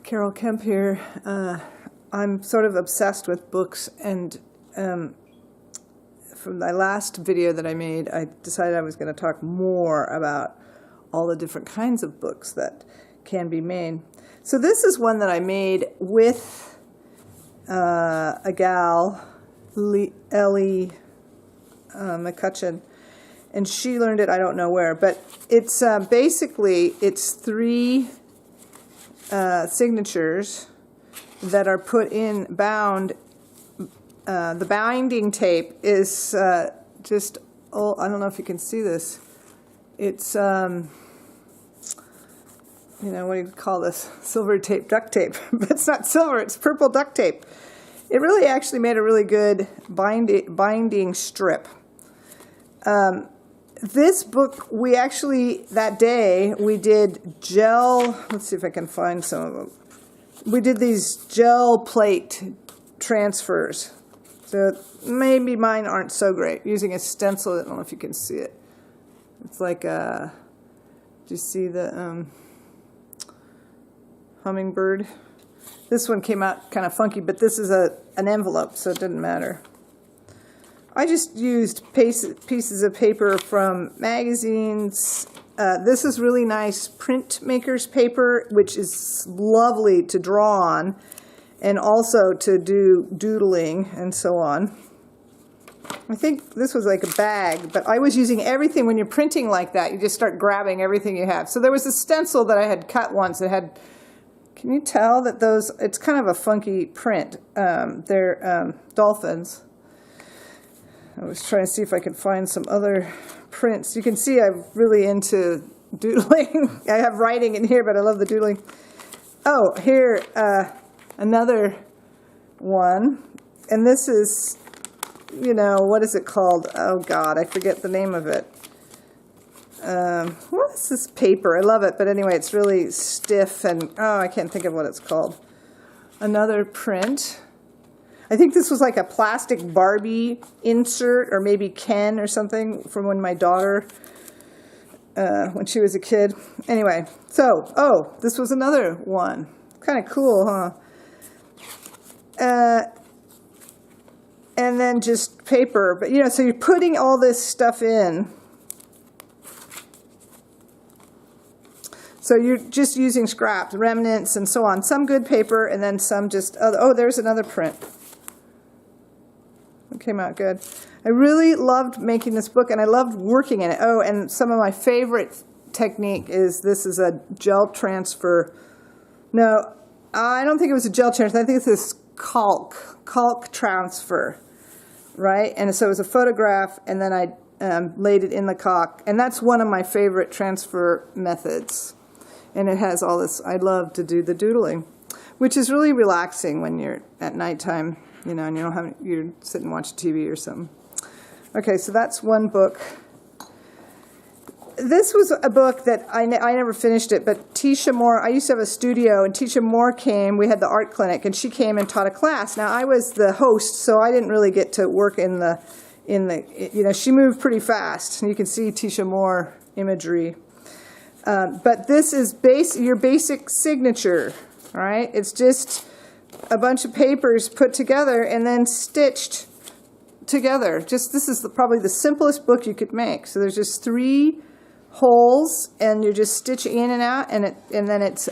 Carol Kemp here. I'm sort of obsessed with books, and from my last video that I made, I decided I was going to talk more about all the different kinds of books that can be made. So this is one that I made with a gal, Ellie McCutcheon, and she learned it I don't know where, but it's basically it's three signatures that are put in bound. The binding tape is just, oh, I don't know if you can see this. It's, you know, what do you call this? Silver tape, duct tape. But it's not silver, it's purple duct tape. It really actually made a really good binding strip. This book, we actually, that day, we did gel, let's see if I can find some of them. We did these gel plate transfers. So maybe mine aren't so great. Using a stencil, I don't know if you can see it. It's like a, do you see the hummingbird? This one came out kind of funky, but this is an envelope, so it didn't matter. I just used pieces of paper from magazines. This is really nice printmaker's paper, which is lovely to draw on and also to do doodling and so on. I think this was like a bag, but I was using everything. When you're printing like that, you just start grabbing everything you have. So there was a stencil that I had cut once that had, can you tell that those, it's kind of a funky print. They're dolphins. I was trying to see if I could find some other prints. You can see I'm really into doodling. I have writing in here, but I love the doodling. Oh, here, another one. And this is, you know, what is it called? Oh, God, I forget the name of it. What is this paper? I love it, but anyway, it's really stiff, and, oh, I can't think of what it's called. Another print. I think this was like a plastic Barbie insert, or maybe Ken or something from when my daughter, when she was a kid. Anyway, so, oh, this was another one. Kind of cool, huh? And then just paper. But, you know, so you're putting all this stuff in. So you're just using scraps, remnants, and so on. Some good paper, and then some just, oh, there's another print. It came out good. I really loved making this book, and I loved working in it. Oh, and some of my favorite technique is, this is a gel transfer. No, I don't think it was a gel transfer. I think it's this caulk transfer, right? And so it was a photograph, and then I laid it in the caulk. And that's one of my favorite transfer methods. And it has all this, I love to do the doodling, which is really relaxing when you're at nighttime, you know, and you don't have, you're sitting and watching TV or something. Okay, so that's one book. This was a book that I never finished it, but Tisha Moore, I used to have a studio, and Tisha Moore came, we had the art clinic, and she came and taught a class. Now, I was the host, so I didn't really get to work in the, you know, she moved pretty fast. And you can see Tisha Moore imagery. But this is your basic signature, all right? It's just a bunch of papers put together and then stitched together. Just, this is probably the simplest book you could make. So there's just 3 holes, and you just stitch in and out, and then it's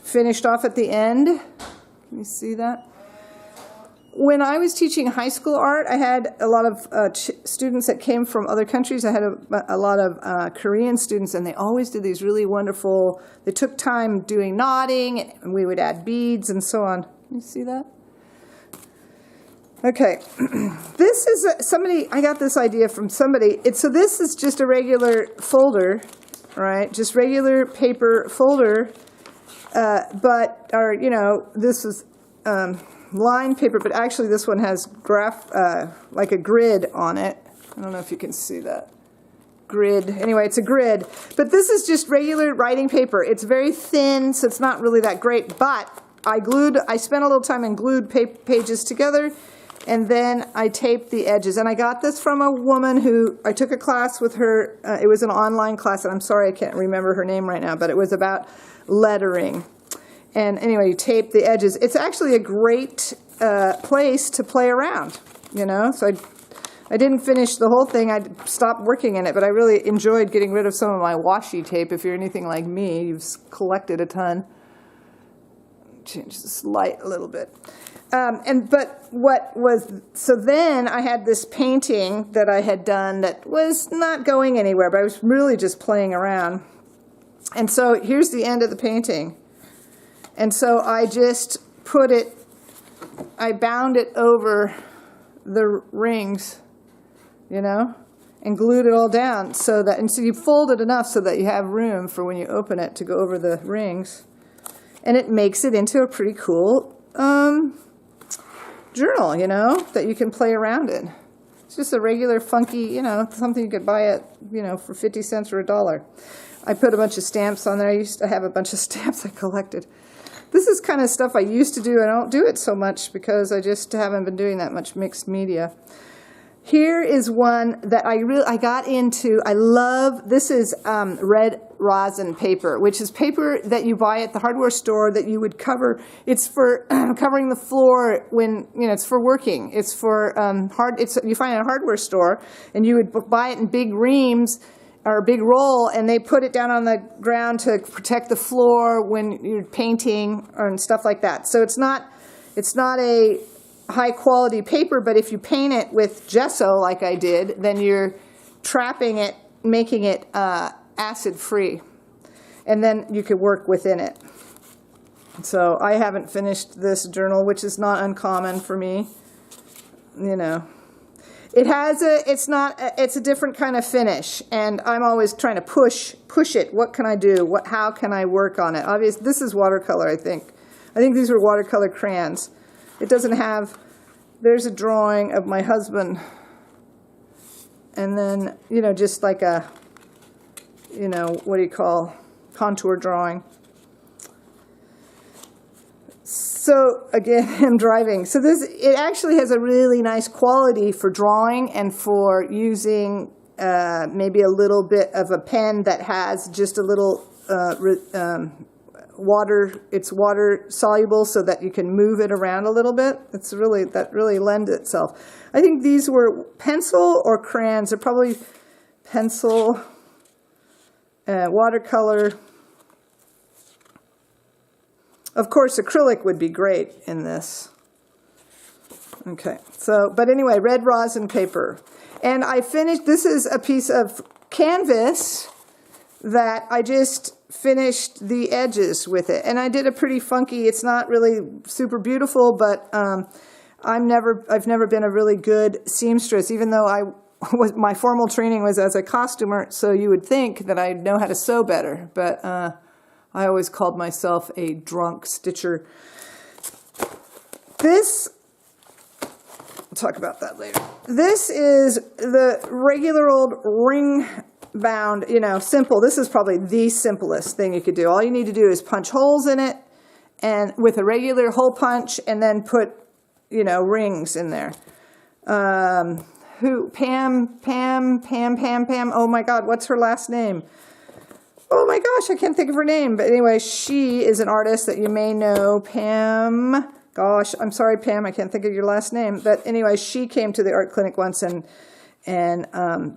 finished off at the end. Can you see that? When I was teaching high school art, I had a lot of students that came from other countries. I had a lot of Korean students, and they always did these really wonderful, they took time doing knotting, and we would add beads and so on. Can you see that? Okay, this is somebody, I got this idea from somebody. So this is just a regular folder, right? Just regular paper folder, you know, this is lined paper, but actually this one has like a grid on it. I don't know if you can see that. Grid. Anyway, it's a grid. But this is just regular writing paper. It's very thin, so it's not really that great, but I spent a little time and glued pages together, and then I taped the edges. And I got this from a woman who, I took a class with her. It was an online class, and I'm sorry I can't remember her name right now, but it was about lettering. And anyway, you tape the edges. It's actually a great place to play around, you know. So I didn't finish the whole thing. I stopped working in it, but I really enjoyed getting rid of some of my washi tape. If you're anything like me, you've collected a ton. Change this light a little bit. So then I had this painting that I had done that was not going anywhere, but I was really just playing around. And so here's the end of the painting. And so I just I bound it over the rings, you know, and glued it all down so you fold it enough so that you have room for when you open it to go over the rings. And it makes it into a pretty cool journal, you know, that you can play around in. It's just a regular funky, you know, something you could buy at, you know, for 50 cents or $1. I put a bunch of stamps on there. I used to have a bunch of stamps I collected. This is kind of stuff I used to do. I don't do it so much because I just haven't been doing that much mixed media. Here is one that I got into. I love, this is red rosin paper, which is paper that you buy at the hardware store that you would cover. It's for covering the floor when, you know, it's for working. It's for you find it at a hardware store, and you would buy it in big reams or a big roll, and they put it down on the ground to protect the floor when you're painting and stuff like that. So it's not a high quality paper, but if you paint it with gesso like I did, then you're trapping it, making it acid free, and then you could work within it. So I haven't finished this journal, which is not uncommon for me, you know. It's a different kind of finish, and I'm always trying to push it. What can I do? How can I work on it? Obviously, this is watercolor, I think. I think these were watercolor crayons. It doesn't have, there's a drawing of my husband, and then, you know, just like a, you know, what do you call, contour drawing. So again, I'm driving. So it actually has a really nice quality for drawing and for using maybe a little bit of a pen that has just a little water. It's water soluble so that you can move it around a little bit. That really lends itself. I think these were pencil or crayons. They're probably pencil, watercolor. Of course, acrylic would be great in this. Okay, so, but anyway, red rosin paper. And I finished, this is a piece of canvas that I just finished the edges with it. And I did a pretty funky, it's not really super beautiful, but I've never been a really good seamstress, even though my formal training was as a costumer, so you would think that I know how to sew better, but I always called myself a drunk stitcher. We'll talk about that later. This is the regular old ring bound, you know, simple. This is probably the simplest thing you could do. All you need to do is punch holes in it and with a regular hole punch, and then put, you know, rings in there. Pam, oh my God, what's her last name? Oh my gosh, I can't think of her name. But anyway, she is an artist that you may know, Pam. Gosh, I'm sorry, Pam, I can't think of your last name. But anyway, she came to the art clinic once and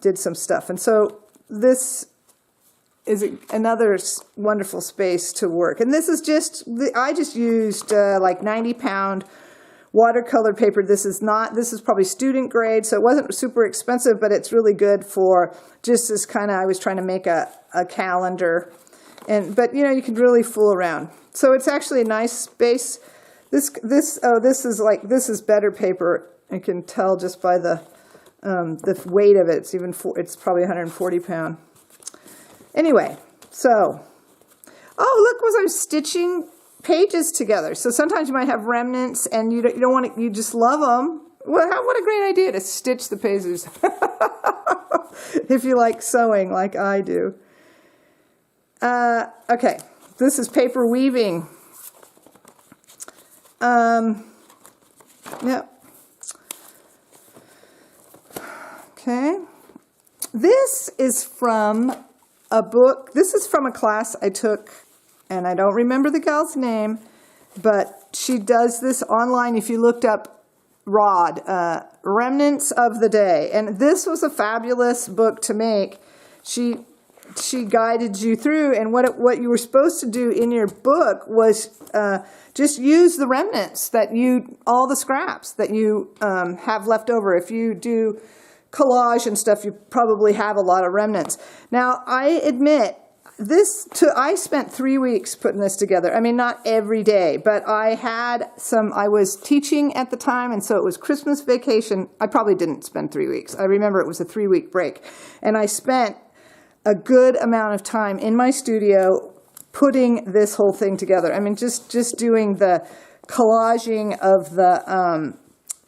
did some stuff. And so this is another wonderful space to work. And this is I just used like 90-pound watercolor paper. This is probably student grade, so it wasn't super expensive, but it's really good for just this kind of, I was trying to make a calendar, but you know, you can really fool around. So it's actually a nice space. This is better paper. I can tell just by the weight of it. It's probably 140 pound. Anyway, so, oh look, I'm stitching pages together. So sometimes you might have remnants and you don't want to, you just love them. Well, what a great idea to stitch the pages. If you like sewing like I do. Okay, this is paper weaving. Yeah. Okay. This is from a book. This is from a class I took and I don't remember the gal's name, but she does this online. If you looked up Rod, Remnants of the Day, and this was a fabulous book to make. She guided you through, and what you were supposed to do in your book was just use the remnants all the scraps that you have left over. If you do collage and stuff, you probably have a lot of remnants. Now, I admit, I spent 3 weeks putting this together. I mean, not every day, but I was teaching at the time, and so it was Christmas vacation. I probably didn't spend 3 weeks. I remember it was a 3-week break, and I spent a good amount of time in my studio putting this whole thing together. I mean, just doing the collaging of the,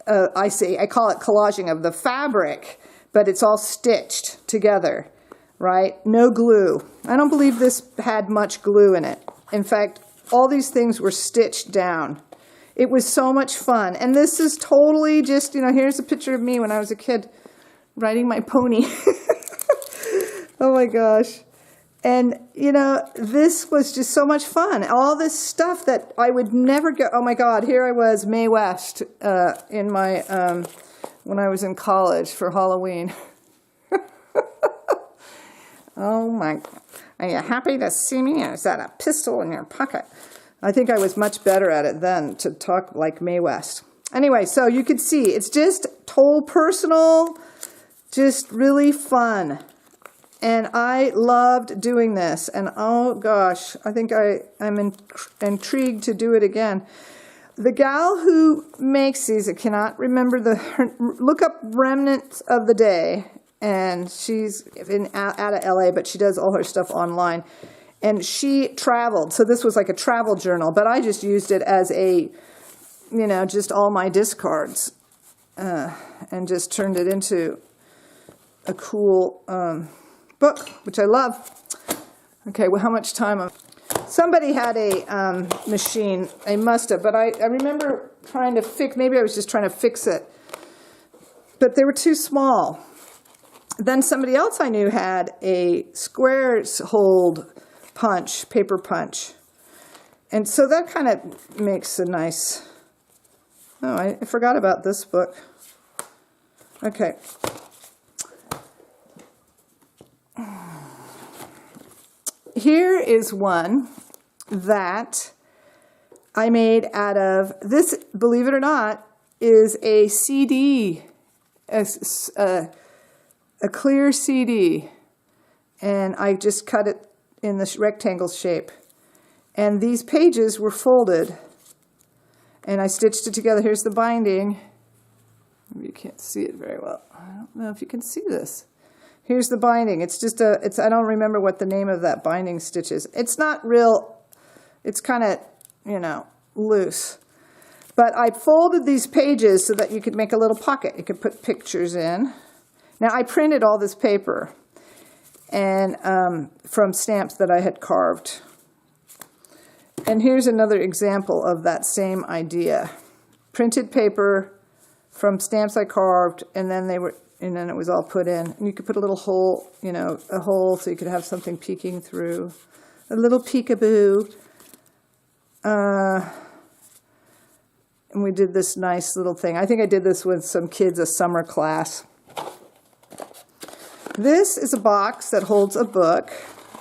I call it collaging of the fabric, but it's all stitched together, right? No glue. I don't believe this had much glue in it. In fact, all these things were stitched down. It was so much fun. And this is totally just, here's a picture of me when I was a kid riding my pony. Oh my gosh. And, this was just so much fun. All this stuff that I would never get. Oh my God, here I was, Mae West, in my, when I was in college for Halloween. Oh my, are you happy to see me? Or is that a pistol in your pocket? I think I was much better at it then to talk like Mae West. Anyway, so you could see, it's just total personal, just really fun. And I loved doing this. And oh gosh, I think I'm intrigued to do it again. The gal who makes these, I cannot remember look up Remnants of the Day. And she's out of LA, but she does all her stuff online. And she traveled. So this was like a travel journal, but I just used it as just all my discards. And just turned it into a cool book, which I love. Okay, well, how much time? Somebody had a machine. They must have, but I remember trying to maybe I was just trying to fix it. But they were too small. Then somebody else I knew had a squares hold punch, paper punch. And so that kind of makes a nice... Oh, I forgot about this book. Okay. Here is one that I made out of, this, believe it or not, is a CD, a clear CD, and I just cut it in this rectangle shape. And these pages were folded, and I stitched it together. Here's the binding. Maybe you can't see it very well. I don't know if you can see this. Here's the binding. It's just I don't remember what the name of that binding stitch is. It's not real, it's kind of, loose. But I folded these pages so that you could make a little pocket. You could put pictures in. Now, I printed all this paper and from stamps that I had carved. And here's another example of that same idea. Printed paper from stamps I carved, and then it was all put in. And you could put a little hole, a hole so you could have something peeking through. A little peekaboo. And we did this nice little thing. I think I did this with some kids, a summer class. This is a box that holds a book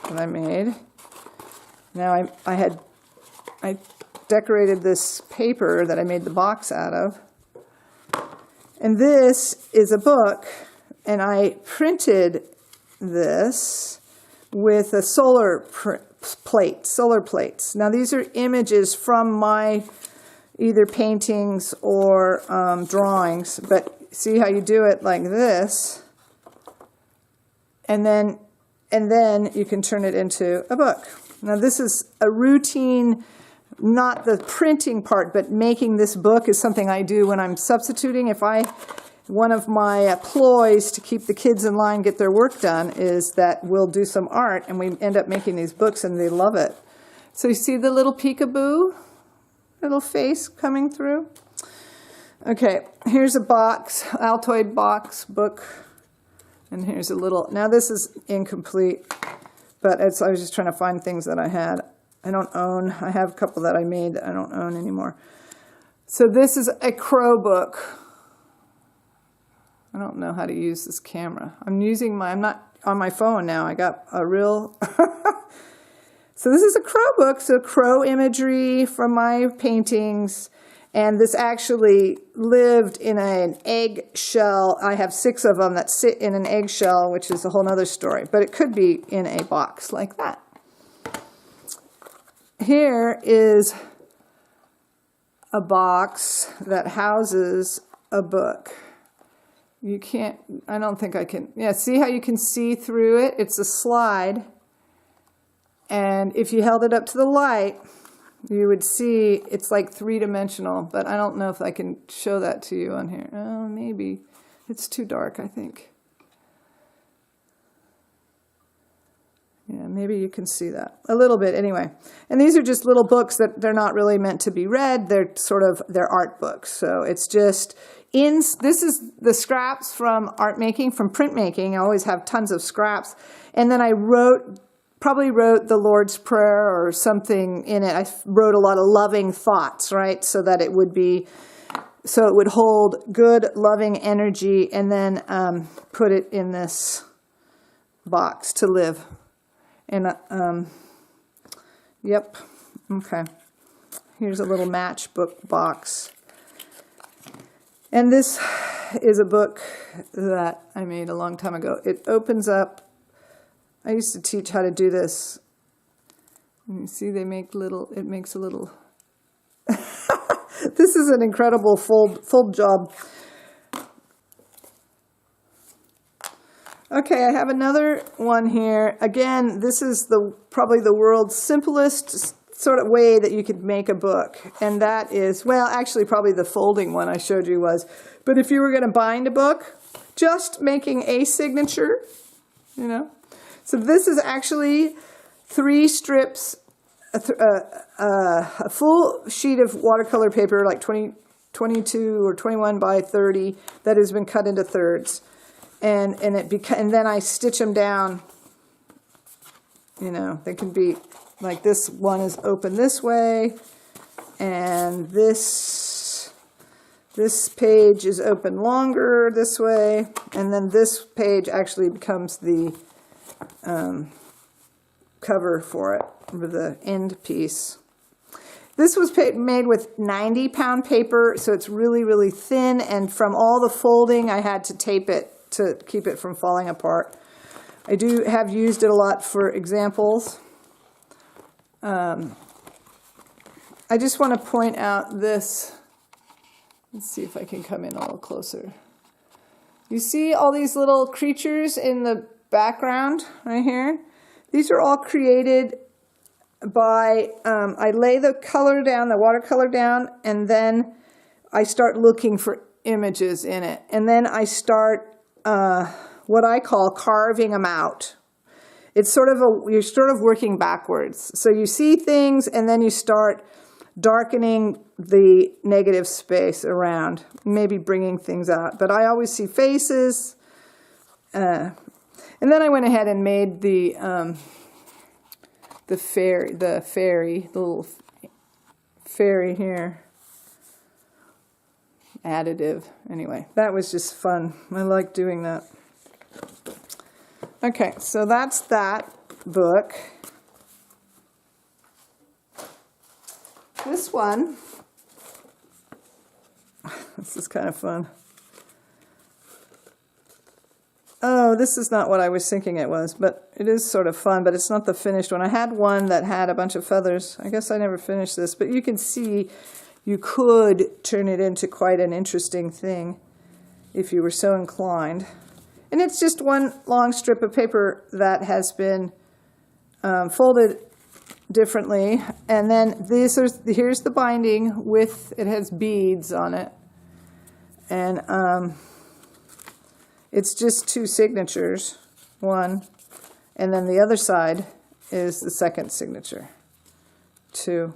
that I made. Now I decorated this paper that I made the box out of. And this is a book, and I printed this with a solar plates. Now these are images from my either paintings or drawings, but see how you do it like this, and then you can turn it into a book. Now this is a routine, not the printing part, but making this book is something I do when I'm substituting. One of my ploys to keep the kids in line, get their work done, is that we'll do some art and we end up making these books and they love it. So you see the little peekaboo, little face coming through? Okay, here's a box, Altoid box book. And here's a little, now this is incomplete, but I was just trying to find things that I had. I don't own. I have a couple that I made that I don't own anymore. So this is a crow book. I don't know how to use this camera. I'm not on my phone now. I got a real... So this is a crow book, so crow imagery from my paintings. And this actually lived in an eggshell. I have 6 of them that sit in an eggshell, which is a whole other story. But it could be in a box like that. Here is a box that houses a book. You can't, I don't think I can, yeah, see how you can see through it? It's a slide. And if you held it up to the light, you would see it's like 3-dimensional, but I don't know if I can show that to you on here. Oh, maybe. It's too dark, I think. Yeah, maybe you can see that. A little bit, anyway. And these are just little books that they're not really meant to be read. They're art books. So it's just, this is the scraps from art making, from printmaking. I always have tons of scraps. And then I probably wrote the Lord's Prayer or something in it. I wrote a lot of loving thoughts, right? So that it would hold good, loving energy, and then put it in this box to live. And, yep, okay. Here's a little matchbook box. And this is a book that I made a long time ago. It opens up. I used to teach how to do this. You see, it makes a little... This is an incredible fold job. Okay, I have another one here. Again, this is probably the world's simplest sort of way that you could make a book. And that is, well, actually probably the folding one I showed you was. But if you were going to bind a book, just making a signature, you know. So this is actually 3 strips, a full sheet of watercolor paper, like 22 or 21 by 30, that has been cut into thirds. And then I stitch them down. You know, they can be like, this one is open this way, and this page is open longer this way, and then this page actually becomes the cover for it, with the end piece. This was made with 90-pound paper, so it's really, really thin, and from all the folding, I had to tape it to keep it from falling apart. I have used it a lot for examples. I just want to point out this. Let's see if I can come in a little closer. You see all these little creatures in the background right here? These are all created by, I lay the color down, the watercolor down, and then I start looking for images in it. And then I start what I call carving them out. It's you're sort of working backwards. So you see things, and then you start darkening the negative space around, maybe bringing things out. But I always see faces. And then I went ahead and made the little fairy here. Additive. Anyway, that was just fun. I like doing that. Okay, so that's that book. This one, this is kind of fun. Oh, this is not what I was thinking it was, but it is sort of fun, but it's not the finished one. I had one that had a bunch of feathers. I guess I never finished this, but you can see you could turn it into quite an interesting thing if you were so inclined. And it's just one long strip of paper that has been folded differently. And then here's the binding with, it has beads on it. And it's just 2 signatures, one, and then the other side is the second signature, 2.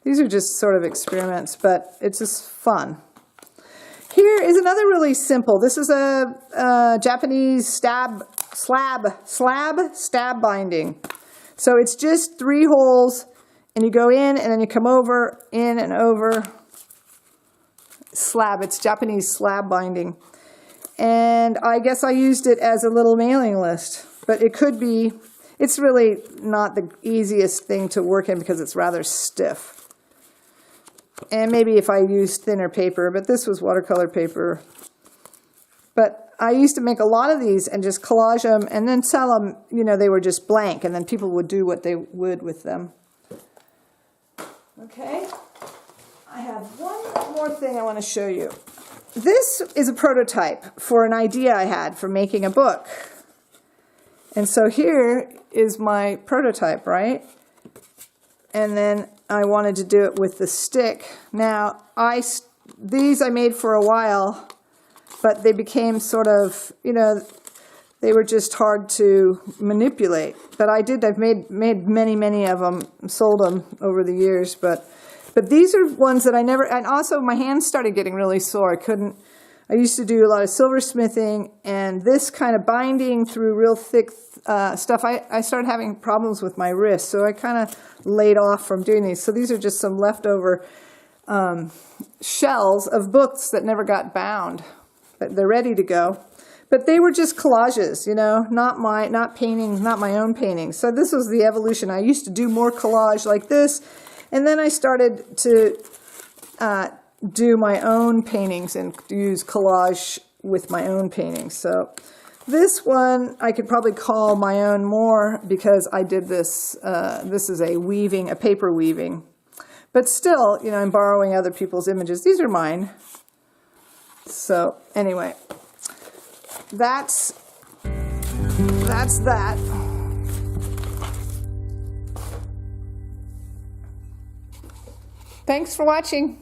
These are just sort of experiments, but it's just fun. Here is another really simple. This is a Japanese stab binding. So it's just 3 holes And you go in and then you come over, in and over. Slab, it's Japanese slab binding. And I guess I used it as a little mailing list, but it could be, it's really not the easiest thing to work in because it's rather stiff. And maybe if I used thinner paper, but this was watercolor paper. But I used to make a lot of these and just collage them and then sell them, you know, they were just blank and then people would do what they would with them. Okay, I have one more thing I want to show you. This is a prototype for an idea I had for making a book. And so here is my prototype, right? And then I wanted to do it with the stick. Now, these I made for a while, but they became sort of, you know, they were just hard to manipulate. But I've made many of them, sold them over the years, but these are ones that I never, and also my hands started getting really sore. I used to do a lot of silversmithing, and this kind of binding through real thick stuff, I started having problems with my wrist, so I kind of laid off from doing these. So these are just some leftover shells of books that never got bound, but they're ready to go. But they were just collages, you know, not my own paintings. So this was the evolution. I used to do more collage like this, and then I started to do my own paintings and use collage with my own paintings. So this one I could probably call my own more because I did this. This is a paper weaving. But still, you know, I'm borrowing other people's images. These are mine. So anyway, that's that. Thanks for watching.